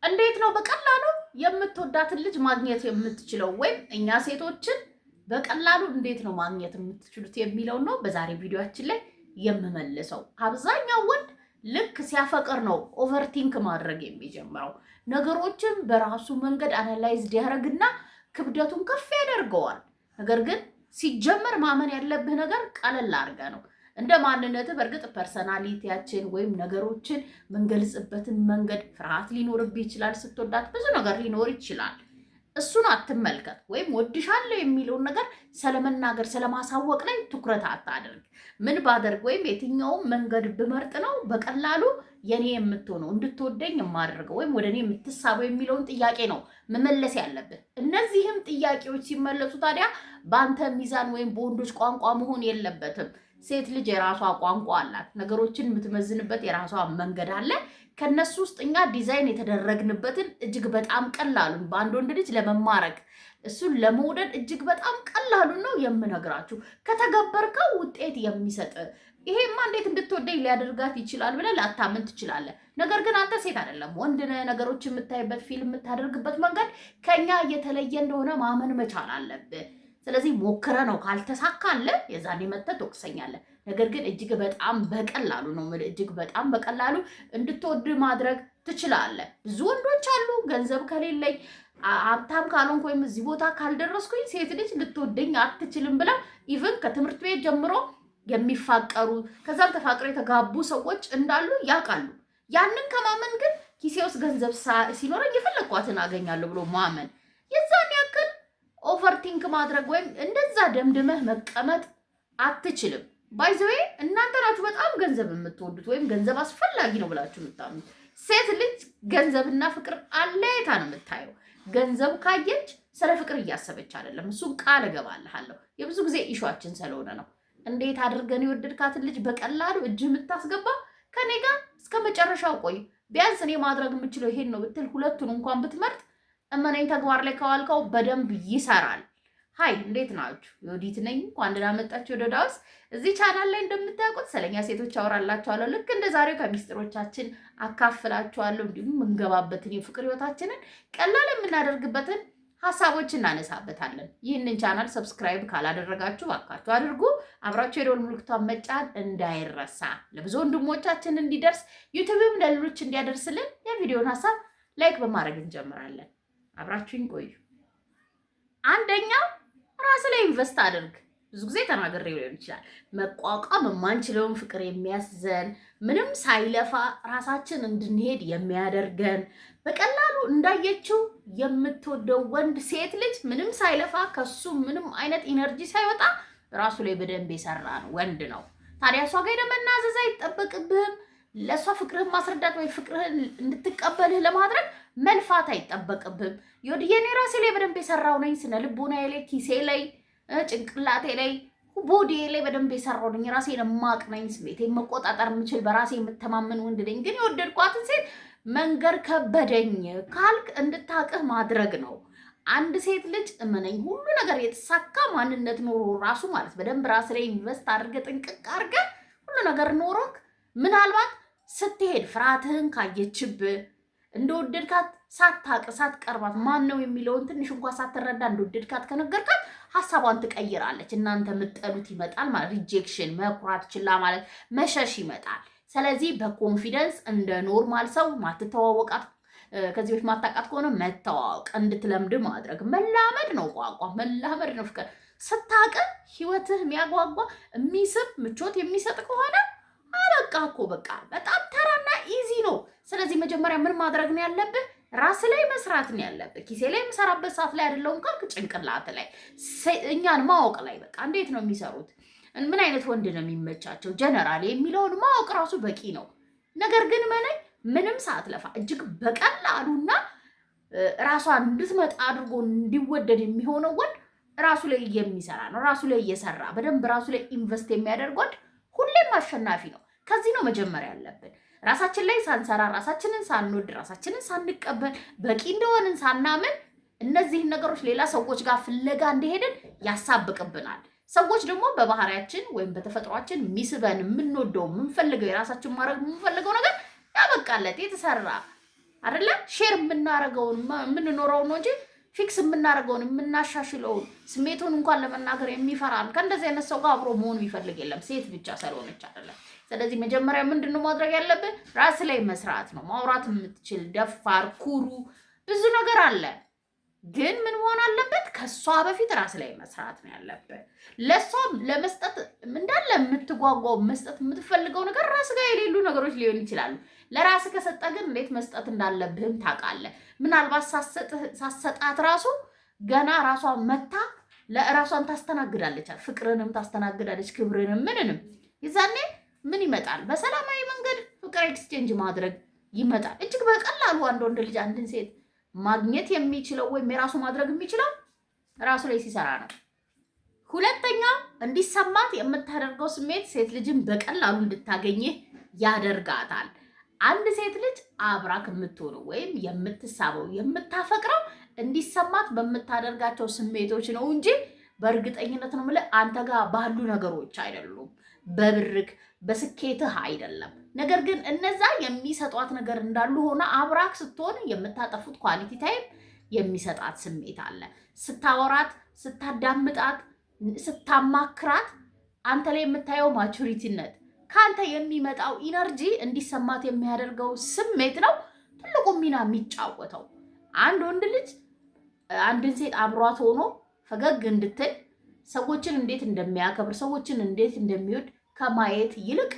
እንዴት ነው በቀላሉ የምትወዳትን ልጅ ማግኘት የምትችለው? ወይም እኛ ሴቶችን በቀላሉ እንዴት ነው ማግኘት የምትችሉት የሚለው ነው በዛሬ ቪዲዮአችን ላይ የምመልሰው። አብዛኛው ወንድ ልክ ሲያፈቅር ነው ኦቨርቲንክ ማድረግ የሚጀምረው። ነገሮችን በራሱ መንገድ አናላይዝድ ያደርግና ክብደቱን ከፍ ያደርገዋል። ነገር ግን ሲጀመር ማመን ያለብህ ነገር ቀለል አድርገህ ነው። እንደ ማንነትህ በእርግጥ ፐርሰናሊቲያችን ወይም ነገሮችን ምንገልጽበትን መንገድ ፍርሃት ሊኖርብህ ይችላል። ስትወዳት ብዙ ነገር ሊኖር ይችላል። እሱን አትመልከት። ወይም ወድሻለሁ የሚለውን ነገር ስለመናገር ስለማሳወቅ ላይ ትኩረት አታድርግ። ምን ባደርግ ወይም የትኛውም መንገድ ብመርጥ ነው በቀላሉ የኔ የምትሆነው እንድትወደኝ የማደርገው ወይም ወደ እኔ የምትሳበው የሚለውን ጥያቄ ነው መመለስ ያለብህ። እነዚህም ጥያቄዎች ሲመለሱ ታዲያ በአንተ ሚዛን ወይም በወንዶች ቋንቋ መሆን የለበትም። ሴት ልጅ የራሷ ቋንቋ አላት። ነገሮችን የምትመዝንበት የራሷ መንገድ አለ። ከነሱ ውስጥ እኛ ዲዛይን የተደረግንበትን እጅግ በጣም ቀላሉን በአንድ ወንድ ልጅ ለመማረክ እሱን ለመውደድ እጅግ በጣም ቀላሉን ነው የምነግራችሁ። ከተገበርከው ውጤት የሚሰጥ ይሄማ እንዴት እንድትወደኝ ሊያደርጋት ይችላል ብለህ ላታምን ትችላለህ። ነገር ግን አንተ ሴት አይደለም ወንድ ነህ። ነገሮች የምታይበት ፊልም የምታደርግበት መንገድ ከኛ እየተለየ እንደሆነ ማመን መቻል አለብህ። ስለዚህ ሞክረ ነው ካልተሳካልህ የዛኔ መተህ ትወቅሰኛለህ። ነገር ግን እጅግ በጣም በቀላሉ ነው እጅግ በጣም በቀላሉ እንድትወድ ማድረግ ትችላለህ። ብዙ ወንዶች አሉ ገንዘብ ከሌለኝ ሀብታም ካልሆንኩ ወይም እዚህ ቦታ ካልደረስኩኝ ሴት ልጅ ልትወደኝ አትችልም ብለው ኢቭን ከትምህርት ቤት ጀምሮ የሚፋቀሩ ከዛም ተፋቅረው የተጋቡ ሰዎች እንዳሉ ያውቃሉ። ያንን ከማመን ግን ኪሴ ውስጥ ገንዘብ ሲኖረኝ የፈለኳትን አገኛለሁ ብሎ ማመን የዛን ያክል ኦቨርቲንክ ማድረግ ወይም እንደዛ ደምድመህ መቀመጥ አትችልም። ባይ ዘ ዌይ እናንተ ናችሁ በጣም ገንዘብ የምትወዱት ወይም ገንዘብ አስፈላጊ ነው ብላችሁ የምታምኑት። ሴት ልጅ ገንዘብና ፍቅር አለያይታ ነው የምታየው። ገንዘብ ካየች ስለ ፍቅር እያሰበች አይደለም። እሱን ቃል እገባልሃለሁ የብዙ ጊዜ ኢሹአችን ስለሆነ ነው። እንዴት አድርገን የወደድካትን ልጅ በቀላሉ እጅ የምታስገባ? ከኔ ጋር እስከ መጨረሻው ቆይ። ቢያንስ እኔ ማድረግ የምችለው ይሄን ነው ብትል ሁለቱን እንኳን ብትመርጥ እመነኝ ተግባር ላይ ከዋልከው በደንብ ይሰራል። ሃይ እንዴት ናችሁ? ዮዲት ነኝ። እንኳን ደህና መጣችሁ ወደ ዳውስ። እዚህ ቻናል ላይ እንደምታውቁት ስለኛ ሴቶች አወራላችኋለሁ። ልክ እንደ ዛሬው ከሚስጥሮቻችን አካፍላችኋለሁ። እንዲሁም የምንገባበትን የፍቅር ህይወታችንን ቀላል የምናደርግበትን ሀሳቦች እናነሳበታለን። ይህንን ቻናል ሰብስክራይብ ካላደረጋችሁ ባካችሁ አድርጉ። አብራችሁ የደወል ምልክቷን መጫን እንዳይረሳ። ለብዙ ወንድሞቻችን እንዲደርስ ዩቲዩብም ለሌሎች እንዲያደርስልን የቪዲዮን ሀሳብ ላይክ በማድረግ እንጀምራለን። አብራችሁኝ ቆዩ። አንደኛው ራስ ላይ ኢንቨስት አድርግ። ብዙ ጊዜ ተናግሬው ሊሆን ይችላል። መቋቋም የማንችለውን ፍቅር የሚያስዘን ምንም ሳይለፋ ራሳችን እንድንሄድ የሚያደርገን በቀላሉ እንዳየችው የምትወደው ወንድ ሴት ልጅ ምንም ሳይለፋ ከሱ ምንም አይነት ኢነርጂ ሳይወጣ ራሱ ላይ በደንብ የሰራ ነው ወንድ ነው። ታዲያ እሷ ጋር መናዘዝ አይጠበቅብህም። ለእሷ ፍቅርህን ማስረዳት ወይ ፍቅርህን እንድትቀበልህ ለማድረግ መልፋት አይጠበቅብህም። የኔ ራሴ ላይ በደንብ የሰራው ነኝ። ስነ ልቦናዬ ላይ፣ ኪሴ ላይ፣ ጭንቅላቴ ላይ፣ ቦዲ ላይ በደንብ የሰራው ነኝ። ራሴን ማቅ ነኝ። ስሜቴን መቆጣጠር የምችል በራሴ የምተማመን ወንድ ነኝ። ግን የወደድኳትን ሴት መንገር ከበደኝ ካልክ እንድታቅህ ማድረግ ነው። አንድ ሴት ልጅ እመነኝ ሁሉ ነገር የተሳካ ማንነት ኖሮ ራሱ ማለት በደንብ ራስ ላይ ኢንቨስት አድርገህ ጥንቅቅ አድርገህ ሁሉ ነገር ኖሮክ ምናልባት ስትሄድ ፍርሃትህን ካየችብህ እንደወደድካት ሳታቅ ሳትቀርባት ማን ነው የሚለውን ትንሽ እንኳን ሳትረዳ እንደወደድካት ከነገርካት ሀሳቧን ትቀይራለች። እናንተ የምትጠሉት ይመጣል ማለት ሪጀክሽን፣ መኩራት፣ ችላ ማለት፣ መሸሽ ይመጣል። ስለዚህ በኮንፊደንስ እንደ ኖርማል ሰው ማትተዋወቃት ከዚህ በፊት ማታውቃት ከሆነ መተዋወቅ እንድትለምድ ማድረግ መላመድ ነው። ቋንቋ መላመድ ነው። ፍቅር ስታውቅ ህይወትህ የሚያጓጓ የሚስብ ምቾት የሚሰጥ ከሆነ አበቃ እኮ በቃ በጣም ተራና ኢዚ ነው። ስለዚህ መጀመሪያ ምን ማድረግ ነው ያለብህ? ራስ ላይ መስራት ነው ያለብህ። ኪሴ ላይ የምሰራበት ሰዓት ላይ አይደለሁም ካልክ ጭንቅላት ላይ እኛን ማወቅ ላይ በቃ እንዴት ነው የሚሰሩት፣ ምን አይነት ወንድ ነው የሚመቻቸው ጀነራል የሚለውን ማወቅ ራሱ በቂ ነው። ነገር ግን ምንም ሰዓት ለፋ እጅግ በቀላሉና ራሷን እንድትመጣ አድርጎ እንዲወደድ የሚሆነው ወንድ ራሱ ላይ የሚሰራ ነው። ራሱ ላይ እየሰራ በደንብ ራሱ ላይ ኢንቨስት የሚያደርግ ወንድ ሁሌም አሸናፊ ነው። ከዚህ ነው መጀመሪያ ያለብን። ራሳችን ላይ ሳንሰራ፣ ራሳችንን ሳንወድ፣ ራሳችንን ሳንቀበል፣ በቂ እንደሆንን ሳናምን እነዚህን ነገሮች ሌላ ሰዎች ጋር ፍለጋ እንደሄድን ያሳብቅብናል። ሰዎች ደግሞ በባህሪያችን ወይም በተፈጥሯችን የሚስበን የምንወደው የምንፈልገው የራሳችን ማድረግ የምንፈልገው ነገር ያበቃለት የተሰራ አይደለ? ሼር የምናረገውን የምንኖረው ነው እንጂ ፊክስ የምናረገውን የምናሻሽለውን ስሜቱን እንኳን ለመናገር የሚፈራን ከእንደዚህ አይነት ሰው ጋር አብሮ መሆን የሚፈልግ የለም፣ ሴት ብቻ ስለሆነች አይደለም። ስለዚህ መጀመሪያ ምንድነው ማድረግ ያለብን? ራስ ላይ መስራት ነው። ማውራት የምትችል ደፋር፣ ኩሩ፣ ብዙ ነገር አለ። ግን ምን መሆን አለበት? ከሷ በፊት ራስ ላይ መስራት ነው ያለበት። ለሷ ለመስጠት እንዳለ የምትጓጓው መስጠት የምትፈልገው ነገር ራስ ጋር የሌሉ ነገሮች ሊሆን ይችላሉ። ለራስ ከሰጠ ግን እንዴት መስጠት እንዳለብህም ታውቃለህ። ምናልባት ሳሰጣት ራሱ ገና ራሷ መታ ለራሷን ታስተናግዳለች፣ ፍቅርንም ታስተናግዳለች፣ ክብርንም፣ ምንንም። ይዛኔ ምን ይመጣል? በሰላማዊ መንገድ ፍቅር ኤክስቼንጅ ማድረግ ይመጣል። እጅግ በቀላሉ አንድ ወንድ ልጅ አንድን ሴት ማግኘት የሚችለው ወይም የራሱ ማድረግ የሚችለው ራሱ ላይ ሲሰራ ነው። ሁለተኛ እንዲሰማት የምታደርገው ስሜት ሴት ልጅን በቀላሉ እንድታገኝህ ያደርጋታል። አንድ ሴት ልጅ አብራክ የምትሆነው ወይም የምትሳበው የምታፈቅረው እንዲሰማት በምታደርጋቸው ስሜቶች ነው እንጂ በእርግጠኝነት ነው የምልህ አንተ ጋር ባሉ ነገሮች አይደሉም፣ በብርክ በስኬትህ አይደለም። ነገር ግን እነዛ የሚሰጧት ነገር እንዳሉ ሆነ አብራክ ስትሆን የምታጠፉት ኳሊቲ ታይም የሚሰጣት ስሜት አለ። ስታወራት፣ ስታዳምጣት፣ ስታማክራት አንተ ላይ የምታየው ማቹሪቲነት ከአንተ የሚመጣው ኢነርጂ እንዲሰማት የሚያደርገው ስሜት ነው ትልቁ ሚና የሚጫወተው። አንድ ወንድ ልጅ አንድን ሴት አብሯት ሆኖ ፈገግ እንድትል ሰዎችን እንዴት እንደሚያከብር ሰዎችን እንዴት እንደሚወድ ከማየት ይልቅ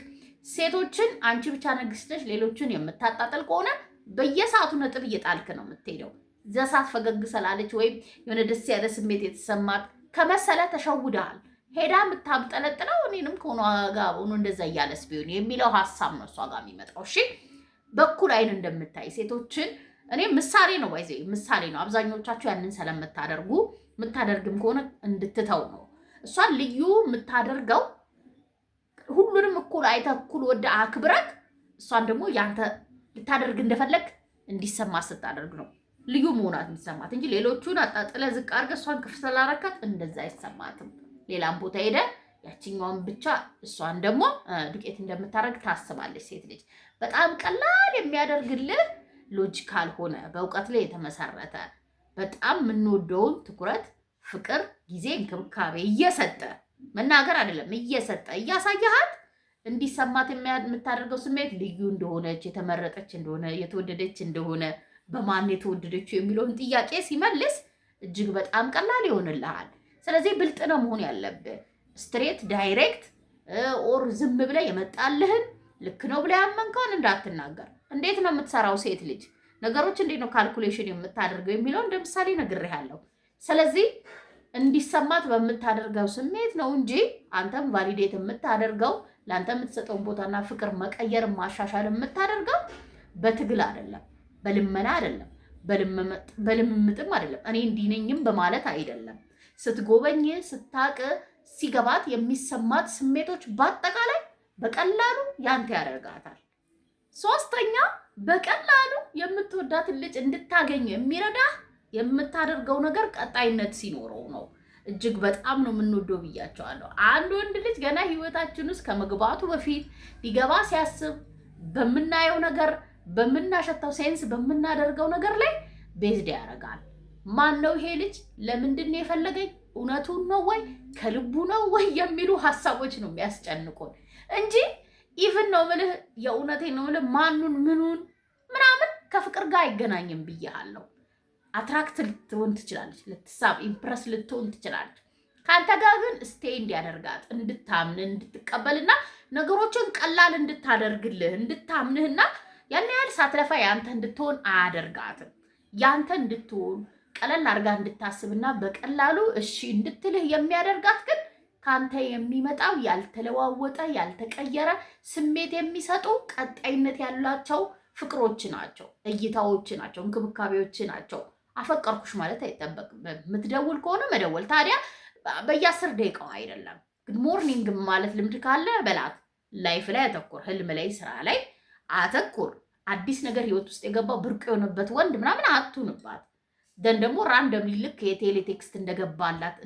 ሴቶችን አንቺ ብቻ ነግስተሽ ሌሎችን የምታጣጠል ከሆነ በየሰዓቱ ነጥብ እየጣልክ ነው የምትሄደው። ዘሳት ፈገግ ስላለች ወይም የሆነ ደስ ያለ ስሜት የተሰማት ከመሰለ ተሸውደሃል። ሄዳ የምታብጠለጥለው እኔንም ከሆነ ጋር ሆኖ እንደዛ እያለስ ቢሆን የሚለው ሀሳብ ነው እሷ ጋር የሚመጣው። እሺ በኩል አይን እንደምታይ ሴቶችን እኔ ምሳሌ ነው ወይዘ ምሳሌ ነው። አብዛኞቻችሁ ያንን ስለምታደርጉ የምታደርግም ከሆነ እንድትተው ነው። እሷን ልዩ የምታደርገው ሁሉንም እኩል አይተህ እኩል ወደ አክብረክ እሷን ደግሞ ያንተ ልታደርግ እንደፈለግ እንዲሰማት ስታደርግ ነው ልዩ መሆናት እንዲሰማት እንጂ ሌሎቹን አጣጥለ ዝቅ አድርገህ እሷን ክፍ ስላረካት እንደዛ አይሰማትም። ሌላም ቦታ ሄደ ያቺኛውን ብቻ እሷን ደግሞ ዱቄት እንደምታደርግ ታስባለች ሴት ልጅ። በጣም ቀላል የሚያደርግልህ ሎጂካል ሆነ በእውቀት ላይ የተመሰረተ በጣም የምንወደውን ትኩረት፣ ፍቅር፣ ጊዜ፣ እንክብካቤ እየሰጠ መናገር አይደለም እየሰጠ እያሳየሃት እንዲሰማት የምታደርገው ስሜት ልዩ እንደሆነች፣ የተመረጠች እንደሆነ፣ የተወደደች እንደሆነ፣ በማን የተወደደችው የሚለውን ጥያቄ ሲመልስ እጅግ በጣም ቀላል ይሆንልሃል። ስለዚህ ብልጥ ነው መሆን ያለብህ። ስትሬት ዳይሬክት ኦር ዝም ብለህ የመጣልህን ልክ ነው ብለህ ያመንከውን እንዳትናገር። እንዴት ነው የምትሰራው ሴት ልጅ ነገሮች እንዴት ነው ካልኩሌሽን የምታደርገው የሚለው እንደ ምሳሌ ነግሬሃለሁ። ስለዚህ እንዲሰማት በምታደርገው ስሜት ነው እንጂ አንተም ቫሊዴት የምታደርገው ለአንተ የምትሰጠውን ቦታና ፍቅር መቀየር ማሻሻል የምታደርገው በትግል አይደለም፣ በልመና አይደለም፣ በልምምጥም አይደለም፣ እኔ እንዲህ ነኝም በማለት አይደለም። ስትጎበኝ ስታቅ ሲገባት የሚሰማት ስሜቶች በአጠቃላይ በቀላሉ ያንተ ያደርጋታል። ሶስተኛ በቀላሉ የምትወዳትን ልጅ እንድታገኝ የሚረዳ የምታደርገው ነገር ቀጣይነት ሲኖረው ነው። እጅግ በጣም ነው የምንወደው ብያቸዋለሁ። አንድ ወንድ ልጅ ገና ህይወታችን ውስጥ ከመግባቱ በፊት ሊገባ ሲያስብ በምናየው ነገር፣ በምናሸታው ሴንስ፣ በምናደርገው ነገር ላይ ቤዝድ ያደርጋል። ማን ነው ይሄ ልጅ? ለምንድን ነው የፈለገኝ? እውነቱን ነው ወይ ከልቡ ነው ወይ የሚሉ ሀሳቦች ነው የሚያስጨንቁን እንጂ ኢቭን ነው ምልህ የእውነቴን ነው ምልህ ማኑን ምኑን ምናምን ከፍቅር ጋር አይገናኝም ብያለሁ። አትራክት ልትሆን ትችላለች፣ ልትሳብ ኢምፕረስ ልትሆን ትችላለች። ከአንተ ጋር ግን ስቴይ እንዲያደርጋት እንድታምን እንድትቀበልና ነገሮችን ቀላል እንድታደርግልህ እንድታምንህና ያን ያህል ሳትለፋ ያንተ እንድትሆን አያደርጋትም። ያንተ እንድትሆን ቀለል አድርጋ እንድታስብና በቀላሉ እሺ እንድትልህ የሚያደርጋት ግን ካንተ የሚመጣው ያልተለዋወጠ ያልተቀየረ ስሜት የሚሰጡ ቀጣይነት ያላቸው ፍቅሮች ናቸው፣ እይታዎች ናቸው፣ እንክብካቤዎች ናቸው። አፈቀርኩሽ ማለት አይጠበቅም። የምትደውል ከሆነ መደወል ታዲያ በየ10 ደቂቃው አይደለም። ጉድ ሞርኒንግ ማለት ልምድ ካለ በላት። ላይፍ ላይ አተኩር፣ ህልም ላይ፣ ስራ ላይ አተኩር። አዲስ ነገር ህይወት ውስጥ የገባው ብርቅ የሆነበት ወንድ ምናምን አትሁንባት። ደን ደግሞ ራንደምሊ ልክ የቴሌ ቴክስት እንደገባላት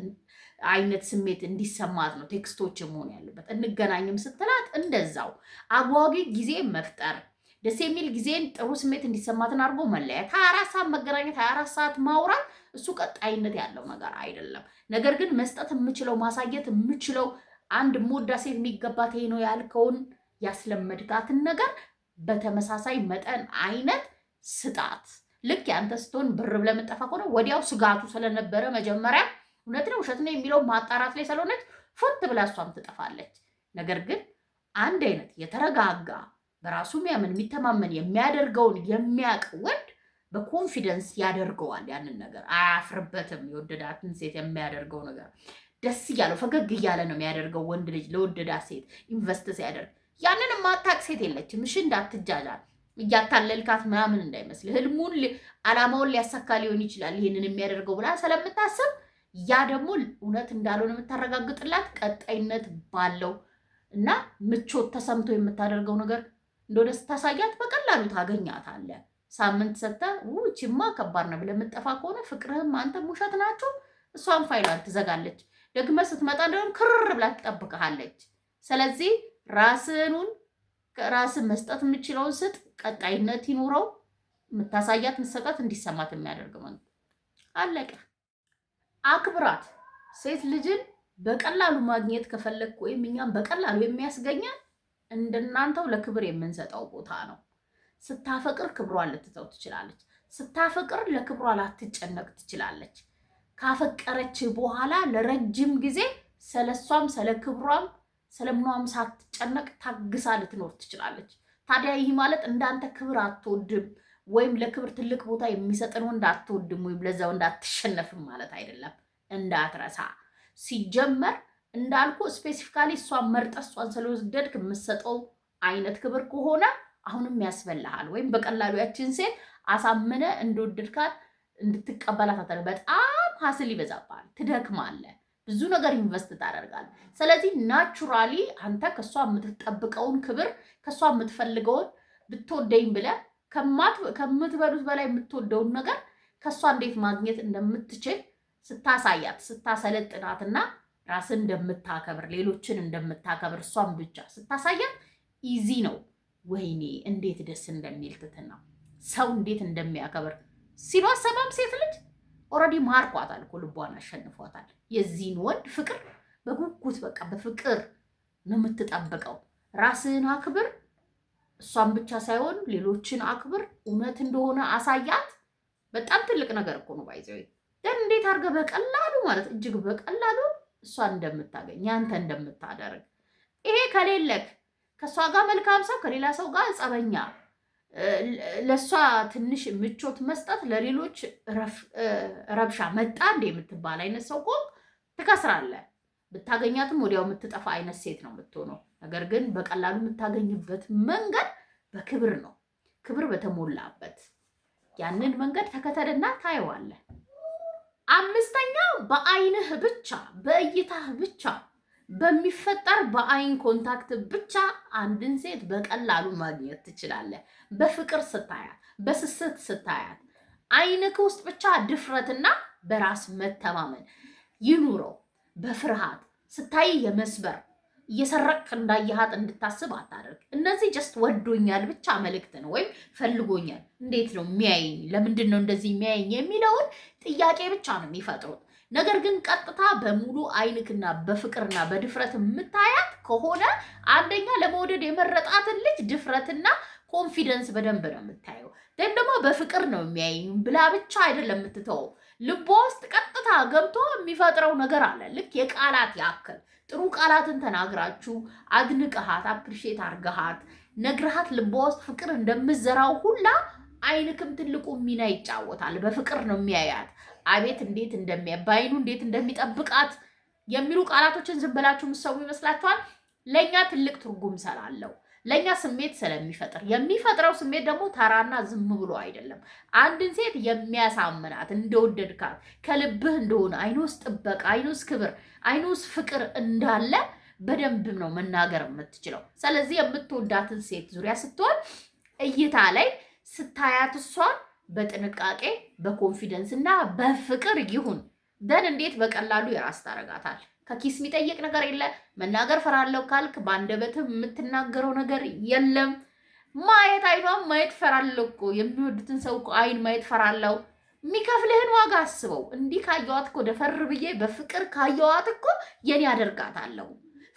አይነት ስሜት እንዲሰማት ነው ቴክስቶች መሆን ያለበት። እንገናኝም ስትላት እንደዛው አጓጊ ጊዜ መፍጠር፣ ደስ የሚል ጊዜን ጥሩ ስሜት እንዲሰማትን አድርጎ መለያየት፣ 24 ሰዓት መገናኘት፣ 24 ሰዓት ማውራት እሱ ቀጣይነት ያለው ነገር አይደለም። ነገር ግን መስጠት የምችለው ማሳየት የምችለው አንድ ሞዳ ሴት የሚገባት ይሄ ነው ያልከውን ያስለመድካትን ነገር በተመሳሳይ መጠን አይነት ስጣት። ልክ ያንተ ስትሆን ብር ብለህ የምጠፋ ከሆነ ወዲያው ስጋቱ ስለነበረ መጀመሪያ እውነት ነው ውሸት ነው የሚለው ማጣራት ላይ ስለሆነች ፉት ብላ እሷም ትጠፋለች። ነገር ግን አንድ አይነት የተረጋጋ በራሱ የሚያምን የሚተማመን የሚያደርገውን የሚያውቅ ወንድ በኮንፊደንስ ያደርገዋል። ያንን ነገር አያፍርበትም። የወደዳትን ሴት የሚያደርገው ነገር ደስ እያለው ፈገግ እያለ ነው የሚያደርገው። ወንድ ልጅ ለወደዳት ሴት ኢንቨስት ሲያደርግ ያንን ማታቅ ሴት የለችም። እሺ እንዳትጃጃል፣ እያታለልካት ምናምን እንዳይመስል። ህልሙን አላማውን ሊያሳካ ሊሆን ይችላል ይህንን የሚያደርገው ብላ ስለምታስብ ያ ደግሞ እውነት እንዳልሆነ የምታረጋግጥላት ቀጣይነት ባለው እና ምቾት ተሰምቶ የምታደርገው ነገር እንደሆነ ስታሳያት በቀላሉ ታገኛታለህ። ሳምንት ሰጥተህ ውጭማ ከባድ ነው ብለህ የምትጠፋ ከሆነ ፍቅርህም አንተም ውሸት ናቸው። እሷን ፋይሏን ትዘጋለች። ደግመህ ስትመጣ እንደውም ክርር ብላ ትጠብቅሃለች። ስለዚህ ራስህን መስጠት የምችለውን ስጥ። ቀጣይነት ይኑረው። የምታሳያት መሰጠት እንዲሰማት የሚያደርግ ማለት አለቀ። አክብራት። ሴት ልጅን በቀላሉ ማግኘት ከፈለግክ ወይም እኛም በቀላሉ የሚያስገኘን እንደናንተው ለክብር የምንሰጠው ቦታ ነው። ስታፈቅር ክብሯን ልትተው ትችላለች። ስታፈቅር ለክብሯ ላትጨነቅ ትችላለች። ካፈቀረች በኋላ ለረጅም ጊዜ ስለሷም ስለ ክብሯም ስለምኗም ሳትጨነቅ ታግሳ ልትኖር ትችላለች። ታዲያ ይህ ማለት እንዳንተ ክብር አትወድም ወይም ለክብር ትልቅ ቦታ የሚሰጥን ወንድ አትወድም ወይም ለዛ ወንድ አትሸነፍም ማለት አይደለም። እንዳትረሳ። ሲጀመር እንዳልኩ ስፔሲፊካሊ እሷን መርጠህ እሷን ስለወደድክ የምትሰጠው አይነት ክብር ከሆነ አሁንም ያስፈልሃል። ወይም በቀላሉ ያችን ሴት አሳምነ እንደወደድካት እንድትቀበላት አታደርግ። በጣም ሀስል ይበዛብሃል፣ ትደክማለህ፣ ብዙ ነገር ኢንቨስት ታደርጋለህ። ስለዚህ ናቹራሊ አንተ ከእሷ የምትጠብቀውን ክብር ከእሷ የምትፈልገውን ብትወደኝ ብለህ ከምትበሉት በላይ የምትወደውን ነገር ከእሷ እንዴት ማግኘት እንደምትችል ስታሳያት ስታሰለጥናትና ራስን እንደምታከብር ሌሎችን እንደምታከብር እሷን ብቻ ስታሳያት ኢዚ ነው። ወይኔ እንዴት ደስ እንደሚል ትትና ሰው እንዴት እንደሚያከብር ሲሉ አሰማም። ሴት ልጅ ኦልሬዲ ማርኳታል እኮ ልቧን አሸንፏታል። የዚህን ወንድ ፍቅር በጉጉት በቃ በፍቅር ነው የምትጠብቀው። ራስህን አክብር። እሷን ብቻ ሳይሆን ሌሎችን አክብር። እውነት እንደሆነ አሳያት። በጣም ትልቅ ነገር እኮ ነው። ባይዘው ግን እንዴት አድርገህ በቀላሉ ማለት እጅግ በቀላሉ እሷን እንደምታገኝ ያንተ እንደምታደርግ ይሄ ከሌለክ ከእሷ ጋር መልካም ሰው ከሌላ ሰው ጋር ጸበኛ፣ ለእሷ ትንሽ ምቾት መስጠት ለሌሎች ረብሻ መጣ እንደ የምትባል አይነት ሰው እኮ ትከስራለህ። ብታገኛትም ወዲያው የምትጠፋ አይነት ሴት ነው የምትሆነው። ነገር ግን በቀላሉ የምታገኝበት መንገድ በክብር ነው፣ ክብር በተሞላበት ያንን መንገድ ተከተልና ታየዋለህ። አምስተኛው በአይንህ ብቻ በእይታህ ብቻ በሚፈጠር በአይን ኮንታክት ብቻ አንድን ሴት በቀላሉ ማግኘት ትችላለህ። በፍቅር ስታያት፣ በስስት ስታያት አይንክ ውስጥ ብቻ ድፍረትና በራስ መተማመን ይኑረው። በፍርሃት ስታይ የመስበር እየሰረቅክ እንዳየሃት እንድታስብ አታደርግ። እነዚህ ጀስት ወዶኛል ብቻ መልእክት ነው፣ ወይም ፈልጎኛል፣ እንዴት ነው የሚያየኝ፣ ለምንድን ነው እንደዚህ የሚያየኝ የሚለውን ጥያቄ ብቻ ነው የሚፈጥሩት። ነገር ግን ቀጥታ በሙሉ አይንክና በፍቅርና በድፍረት የምታያት ከሆነ አንደኛ ለመውደድ የመረጣትን ልጅ ድፍረትና ኮንፊደንስ በደንብ ነው የምታየው። ግን ደግሞ በፍቅር ነው የሚያየኝ ብላ ብቻ አይደለም የምትተወው። ልቧ ውስጥ ቀጥታ ገብቶ የሚፈጥረው ነገር አለ። ልክ የቃላት ያክል ጥሩ ቃላትን ተናግራችሁ አድንቀሃት አፕሪሼት አርገሃት ነግረሃት ልቧ ውስጥ ፍቅር እንደምዘራው ሁላ አይንክም ትልቁ ሚና ይጫወታል። በፍቅር ነው የሚያያት። አቤት እንዴት በአይኑ እንዴት እንደሚጠብቃት የሚሉ ቃላቶችን ዝም ብላችሁ የምትሰሙ ይመስላችኋል? ለእኛ ትልቅ ትርጉም ስላለው ለእኛ ስሜት ስለሚፈጥር የሚፈጥረው ስሜት ደግሞ ተራና ዝም ብሎ አይደለም። አንድን ሴት የሚያሳምናት እንደወደድካት ከልብህ እንደሆነ አይኑ ውስጥ ጥበቃ፣ አይኑ ውስጥ ክብር፣ አይኑ ውስጥ ፍቅር እንዳለ በደንብ ነው መናገር የምትችለው። ስለዚህ የምትወዳትን ሴት ዙሪያ ስትሆን እይታ ላይ ስታያት እሷን በጥንቃቄ በኮንፊደንስ እና በፍቅር ይሁን። ደን እንዴት በቀላሉ የራስ ታረጋታል። ከኪስ የሚጠይቅ ነገር የለ። መናገር ፈራለሁ ካልክ በአንደበትህ የምትናገረው ነገር የለም። ማየት አይኗን ማየት ፈራለሁ እኮ የሚወዱትን ሰው እኮ አይን ማየት ፈራለሁ። የሚከፍልህን ዋጋ አስበው። እንዲህ ካየዋት እኮ ደፈር ብዬ በፍቅር ካየዋት እኮ የኔ አደርጋታለሁ።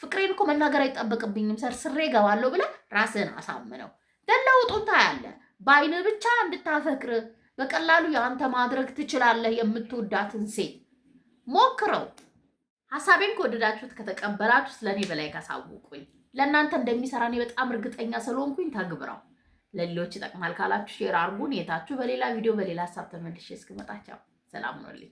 ፍቅሬን እኮ መናገር አይጠበቅብኝም፣ ሰርስሬ እገባለሁ ብለህ ራስህን አሳምነው። ለውጡን ታያለህ። በአይን ብቻ እንድታፈቅር በቀላሉ የአንተ ማድረግ ትችላለህ። የምትወዳትን ሴት ሞክረው። ሀሳቤን ከወደዳችሁት ከተቀበላችሁ ስለኔ በላይ ካሳውቁኝ። ለእናንተ እንደሚሰራ እኔ በጣም እርግጠኛ ስለሆንኩኝ ተግብረው። ለሌሎች ይጠቅማል ካላችሁ ሼር አርጉን። የታችሁ በሌላ ቪዲዮ በሌላ ሀሳብ ተመልሼ እስክመጣቸው ሰላም ሆኖልኝ